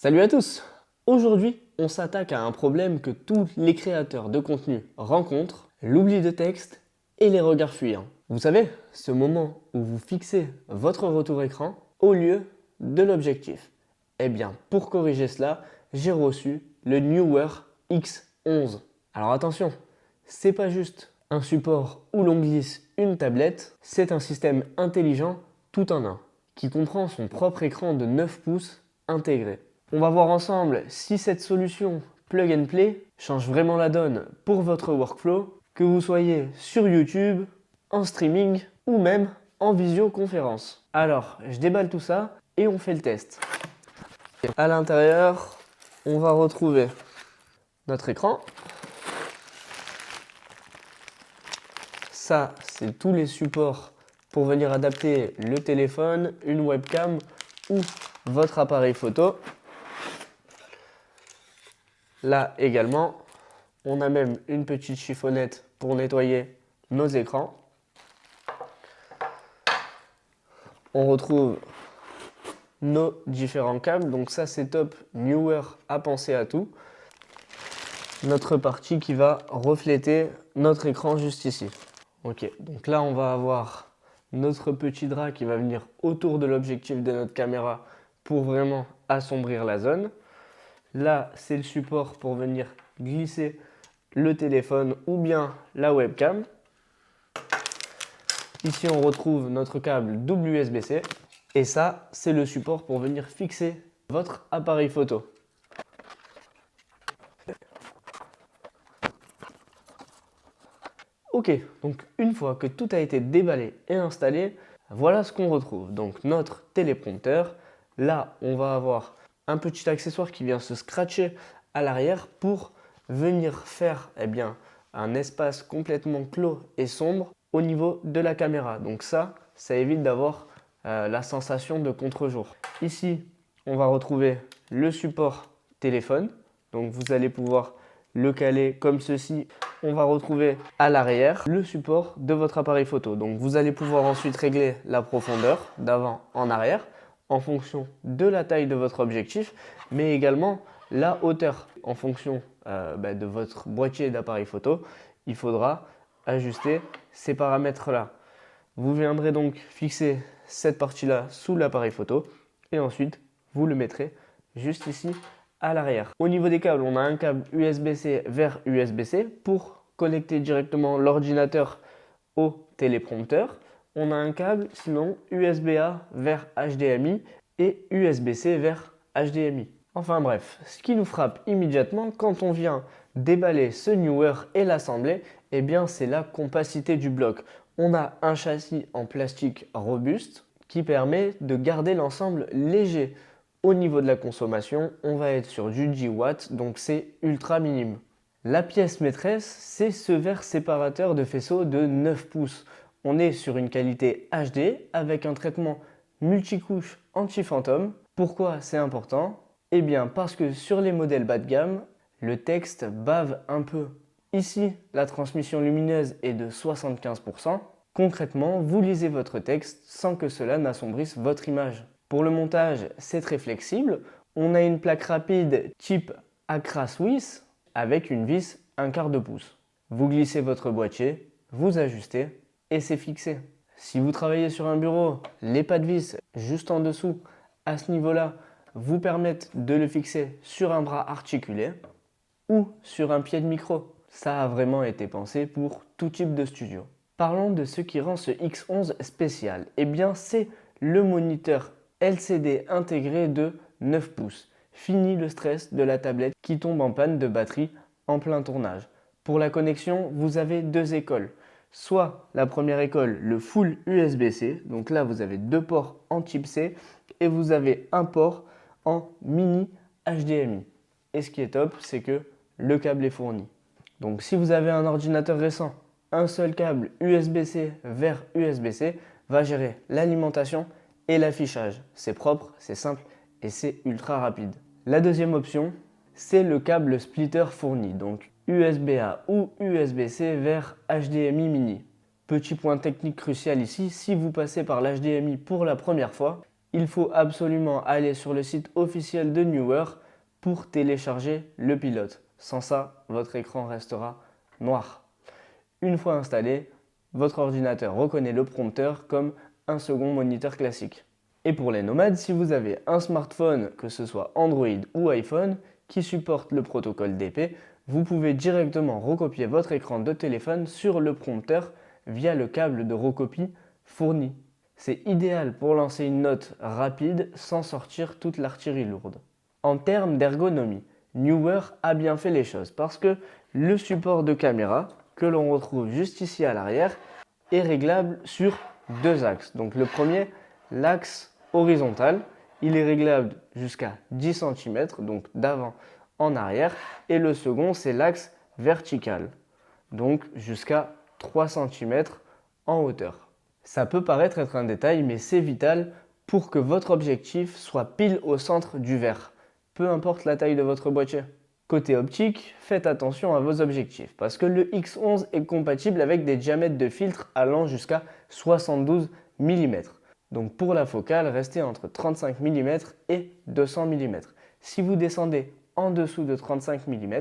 Salut à tous! Aujourd'hui, on s'attaque à un problème que tous les créateurs de contenu rencontrent, l'oubli de texte et les regards fuyants. Vous savez, ce moment où vous fixez votre retour écran au lieu de l'objectif. Eh bien, pour corriger cela, j'ai reçu le Neewer X11. Alors attention, c'est pas juste un support où l'on glisse une tablette, c'est un système intelligent tout en un, qui comprend son propre écran de 9 pouces intégré. On va voir ensemble si cette solution plug and play change vraiment la donne pour votre workflow, que vous soyez sur YouTube, en streaming ou même en visioconférence. Alors, je déballe tout ça et on fait le test. À l'intérieur, on va retrouver notre écran. Ça, c'est tous les supports pour venir adapter le téléphone, une webcam ou votre appareil photo. Là également, on a même une petite chiffonnette pour nettoyer nos écrans. On retrouve nos différents câbles, donc ça c'est top, Neewer a pensé à tout. Notre partie qui va refléter notre écran juste ici. Ok, donc là on va avoir notre petit drap qui va venir autour de l'objectif de notre caméra pour vraiment assombrir la zone. Là, c'est le support pour venir glisser le téléphone ou bien la webcam. Ici, on retrouve notre câble double USB-C. Et ça, c'est le support pour venir fixer votre appareil photo. Ok, donc une fois que tout a été déballé et installé, voilà ce qu'on retrouve. Donc notre téléprompteur. Là, on va avoir un petit accessoire qui vient se scratcher à l'arrière pour venir faire un espace complètement clos et sombre au niveau de la caméra. Donc ça évite d'avoir la sensation de contre-jour. Ici, on va retrouver le support téléphone. Donc vous allez pouvoir le caler comme ceci. On va retrouver à l'arrière le support de votre appareil photo. Donc vous allez pouvoir ensuite régler la profondeur d'avant en arrière en fonction de la taille de votre objectif, mais également la hauteur en fonction de votre boîtier d'appareil photo. Il faudra ajuster ces paramètres-là. Vous viendrez donc fixer cette partie-là sous l'appareil photo et ensuite vous le mettrez juste ici à l'arrière. Au niveau des câbles, on a un câble USB-C vers USB-C pour connecter directement l'ordinateur au téléprompteur. On a un câble sinon USB-A vers HDMI et USB-C vers HDMI. Enfin bref, ce qui nous frappe immédiatement quand on vient déballer ce Neewer et l'assembler, eh bien c'est la compacité du bloc. On a un châssis en plastique robuste qui permet de garder l'ensemble léger. Au niveau de la consommation, on va être sur du 10 watts, donc c'est ultra minime. La pièce maîtresse, c'est ce verre séparateur de faisceau de 9 pouces. On est sur une qualité HD avec un traitement multicouche anti-fantôme. Pourquoi c'est important? Eh bien parce que sur les modèles bas de gamme, le texte bave un peu. Ici, la transmission lumineuse est de 75%. Concrètement, vous lisez votre texte sans que cela n'assombrisse votre image. Pour le montage, c'est très flexible. On a une plaque rapide type Acra Swiss avec une vis 1/4 de pouce. Vous glissez votre boîtier, vous ajustez et c'est fixé. Si vous travaillez sur un bureau, les pas de vis juste en dessous, à ce niveau-là, vous permettent de le fixer sur un bras articulé ou sur un pied de micro. Ça a vraiment été pensé pour tout type de studio. Parlons de ce qui rend ce X11 spécial. Eh bien, c'est le moniteur LCD intégré de 9 pouces. Fini le stress de la tablette qui tombe en panne de batterie en plein tournage. Pour la connexion, vous avez deux écoles. Soit la première école, le full USB-C. Donc là, vous avez deux ports en type C et vous avez un port en mini HDMI. Et ce qui est top, c'est que le câble est fourni. Donc si vous avez un ordinateur récent, un seul câble USB-C vers USB-C va gérer l'alimentation et l'affichage. C'est propre, c'est simple et c'est ultra rapide. La deuxième option, c'est le câble splitter fourni, donc USB-A ou USB-C vers HDMI mini. Petit point technique crucial ici, si vous passez par l'HDMI pour la première fois, il faut absolument aller sur le site officiel de Neewer pour télécharger le pilote. Sans ça, votre écran restera noir. Une fois installé, votre ordinateur reconnaît le prompteur comme un second moniteur classique. Et pour les nomades, si vous avez un smartphone, que ce soit Android ou iPhone, qui supporte le protocole DP, vous pouvez directement recopier votre écran de téléphone sur le prompteur via le câble de recopie fourni. C'est idéal pour lancer une note rapide sans sortir toute l'artillerie lourde. En termes d'ergonomie, Neewer a bien fait les choses parce que le support de caméra, que l'on retrouve juste ici à l'arrière, est réglable sur deux axes. Donc le premier, l'axe horizontal, il est réglable jusqu'à 10 cm, donc d'avant en arrière. Et le second, c'est l'axe vertical, donc jusqu'à 3 cm en hauteur. Ça peut paraître être un détail, mais c'est vital pour que votre objectif soit pile au centre du verre, peu importe la taille de votre boîtier. Côté optique, faites attention à vos objectifs parce que le X11 est compatible avec des diamètres de filtre allant jusqu'à 72 mm. Donc pour la focale, restez entre 35 mm et 200 mm. Si vous descendez en dessous de 35 mm,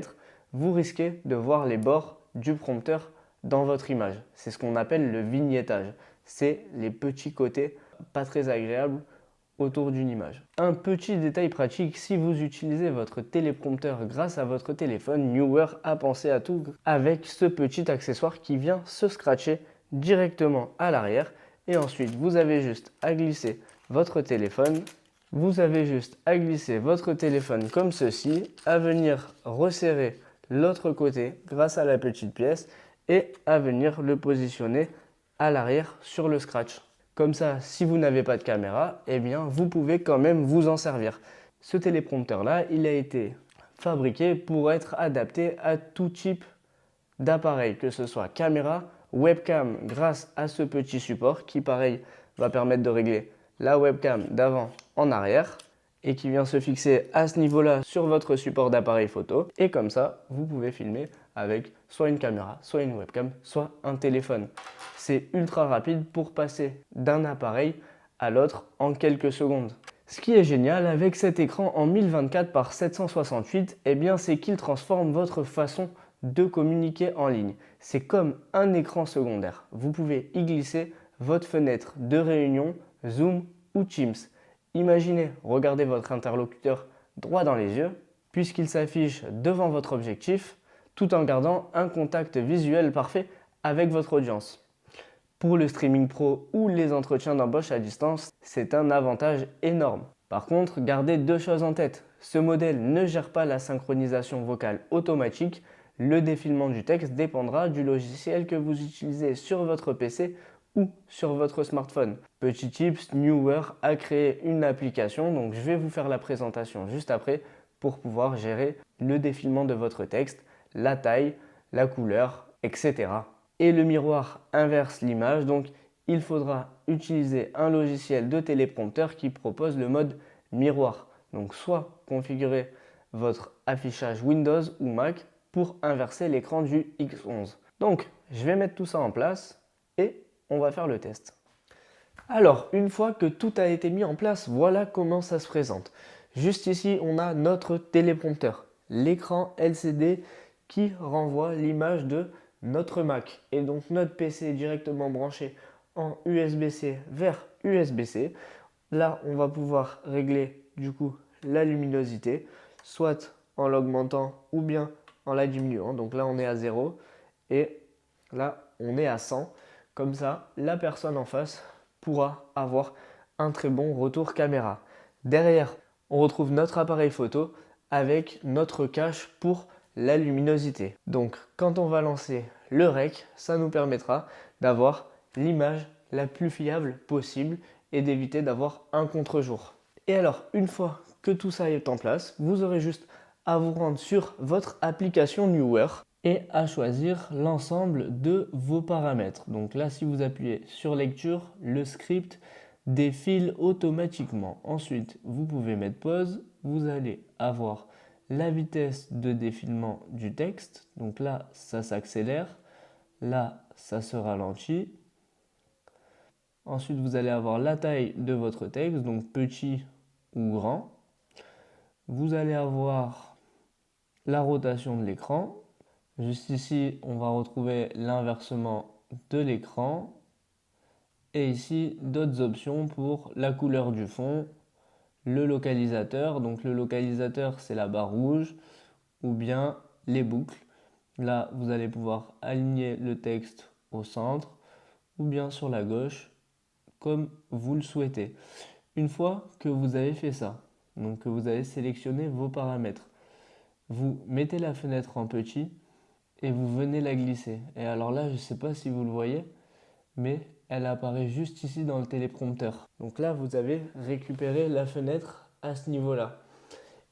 vous risquez de voir les bords du prompteur dans votre image. C'est ce qu'on appelle le vignettage. C'est les petits côtés pas très agréables autour d'une image. Un petit détail pratique, si vous utilisez votre téléprompteur grâce à votre téléphone, Neewer a pensé à tout avec ce petit accessoire qui vient se scratcher directement à l'arrière. Et ensuite, vous avez juste à glisser votre téléphone. Vous avez juste à glisser votre téléphone comme ceci, à venir resserrer l'autre côté grâce à la petite pièce et à venir le positionner à l'arrière sur le scratch. Comme ça, si vous n'avez pas de caméra, eh bien, vous pouvez quand même vous en servir. Ce téléprompteur-là, il a été fabriqué pour être adapté à tout type d'appareil, que ce soit caméra, webcam, grâce à ce petit support qui, pareil, va permettre de régler la webcam d'avant en arrière et qui vient se fixer à ce niveau-là sur votre support d'appareil photo. Et comme ça, vous pouvez filmer avec soit une caméra, soit une webcam, soit un téléphone. C'est ultra rapide pour passer d'un appareil à l'autre en quelques secondes. Ce qui est génial avec cet écran en 1024 par 768, eh bien, c'est qu'il transforme votre façon de communiquer en ligne. C'est comme un écran secondaire. Vous pouvez y glisser votre fenêtre de réunion, Zoom ou Teams. Imaginez regarder votre interlocuteur droit dans les yeux, puisqu'il s'affiche devant votre objectif, tout en gardant un contact visuel parfait avec votre audience. Pour le streaming pro ou les entretiens d'embauche à distance, c'est un avantage énorme. Par contre, gardez deux choses en tête. Ce modèle ne gère pas la synchronisation vocale automatique. Le défilement du texte dépendra du logiciel que vous utilisez sur votre PC ou sur votre smartphone. Petit tips, Neewer a créé une application, donc je vais vous faire la présentation juste après pour pouvoir gérer le défilement de votre texte, la taille, la couleur, etc. Et le miroir inverse l'image, donc il faudra utiliser un logiciel de téléprompteur qui propose le mode miroir. Donc soit configurer votre affichage Windows ou Mac pour inverser l'écran du X11. Donc je vais mettre tout ça en place et on va faire le test. Alors, une fois que tout a été mis en place, voilà comment ça se présente. Juste ici, on a notre téléprompteur, l'écran LCD qui renvoie l'image de notre Mac. Et donc notre PC est directement branché en USB-C vers USB-C. Là, on va pouvoir régler du coup la luminosité, soit en l'augmentant ou bien en la diminuant. Donc là, on est à 0 et là, on est à 100. Comme ça, la personne en face pourra avoir un très bon retour caméra. Derrière, on retrouve notre appareil photo avec notre cache pour la luminosité. Donc, quand on va lancer le rec, ça nous permettra d'avoir l'image la plus fiable possible et d'éviter d'avoir un contre-jour. Et alors, une fois que tout ça est en place, vous aurez juste à vous rendre sur votre application Neewer et à choisir l'ensemble de vos paramètres. Donc là, si vous appuyez sur lecture, le script défile automatiquement. Ensuite, vous pouvez mettre pause. Vous allez avoir la vitesse de défilement du texte. Donc là, ça s'accélère. Là, ça se ralentit. Ensuite, vous allez avoir la taille de votre texte, donc petit ou grand. Vous allez avoir la rotation de l'écran. Juste ici, on va retrouver l'inversement de l'écran. Et ici, d'autres options pour la couleur du fond, le localisateur. Donc le localisateur, c'est la barre rouge, ou bien les boucles. Là, vous allez pouvoir aligner le texte au centre, ou bien sur la gauche, comme vous le souhaitez. Une fois que vous avez fait ça, donc que vous avez sélectionné vos paramètres, vous mettez la fenêtre en petit et vous venez la glisser. Et alors là, je ne sais pas si vous le voyez, mais elle apparaît juste ici dans le téléprompteur. Donc là, vous avez récupéré la fenêtre à ce niveau-là.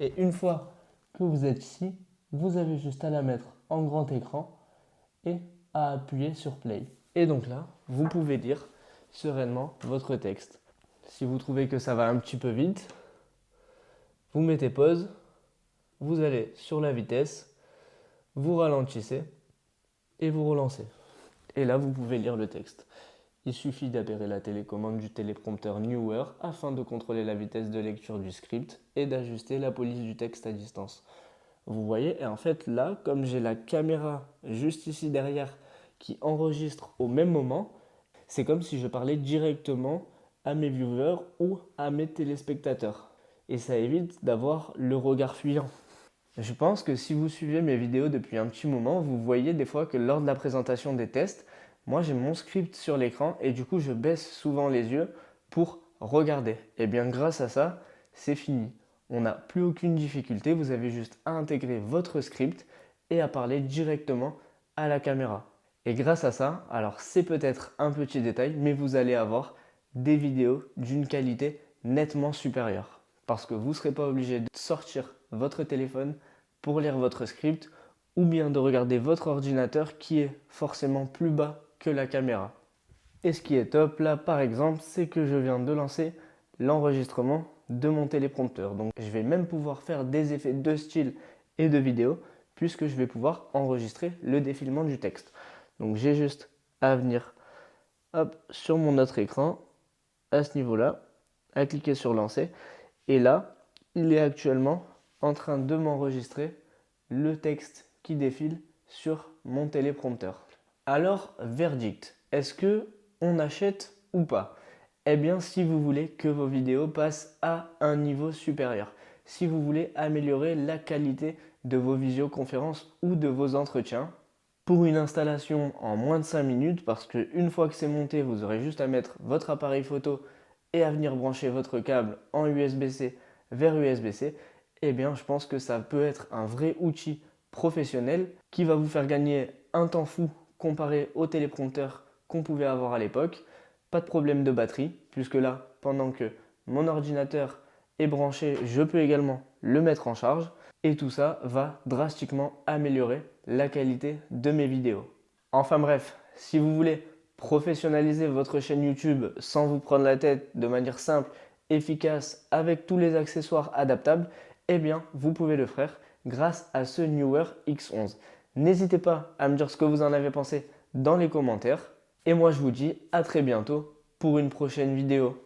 Et une fois que vous êtes ici, vous avez juste à la mettre en grand écran et à appuyer sur Play. Et donc là, vous pouvez lire sereinement votre texte. Si vous trouvez que ça va un petit peu vite, vous mettez pause, vous allez sur la vitesse, vous ralentissez et vous relancez. Et là, vous pouvez lire le texte. Il suffit d'apairer la télécommande du téléprompteur Newer afin de contrôler la vitesse de lecture du script et d'ajuster la police du texte à distance. Vous voyez, et en fait là, comme j'ai la caméra juste ici derrière qui enregistre au même moment, c'est comme si je parlais directement à mes viewers ou à mes téléspectateurs. Et ça évite d'avoir le regard fuyant. Je pense que si vous suivez mes vidéos depuis un petit moment, vous voyez des fois que lors de la présentation des tests, moi j'ai mon script sur l'écran et du coup je baisse souvent les yeux pour regarder. Et bien grâce à ça, c'est fini. On n'a plus aucune difficulté, vous avez juste à intégrer votre script et à parler directement à la caméra. Et grâce à ça, alors c'est peut-être un petit détail, mais vous allez avoir des vidéos d'une qualité nettement supérieure. Parce que vous ne serez pas obligé de sortir votre téléphone pour lire votre script ou bien de regarder votre ordinateur qui est forcément plus bas que la caméra. Et ce qui est top là par exemple, c'est que je viens de lancer l'enregistrement de mon téléprompteur. Donc je vais même pouvoir faire des effets de style et de vidéo puisque je vais pouvoir enregistrer le défilement du texte. Donc j'ai juste à venir hop, sur mon autre écran à ce niveau-là, à cliquer sur lancer. Et là, il est actuellement en train de m'enregistrer le texte qui défile sur mon téléprompteur. Alors, verdict, est-ce que on achète ou pas? Eh bien, si vous voulez que vos vidéos passent à un niveau supérieur, si vous voulez améliorer la qualité de vos visioconférences ou de vos entretiens, pour une installation en moins de 5 minutes, parce qu'une fois que c'est monté, vous aurez juste à mettre votre appareil photo et à venir brancher votre câble en USB-C vers USB-C, eh bien je pense que ça peut être un vrai outil professionnel qui va vous faire gagner un temps fou comparé au téléprompteur qu'on pouvait avoir à l'époque. Pas de problème de batterie, puisque là, pendant que mon ordinateur est branché, je peux également le mettre en charge. Et tout ça va drastiquement améliorer la qualité de mes vidéos. Enfin bref, si vous voulez professionnaliser votre chaîne YouTube sans vous prendre la tête, de manière simple, efficace, avec tous les accessoires adaptables, eh bien vous pouvez le faire grâce à ce Newer X11. N'hésitez pas à me dire ce que vous en avez pensé dans les commentaires. Et moi je vous dis à très bientôt pour une prochaine vidéo.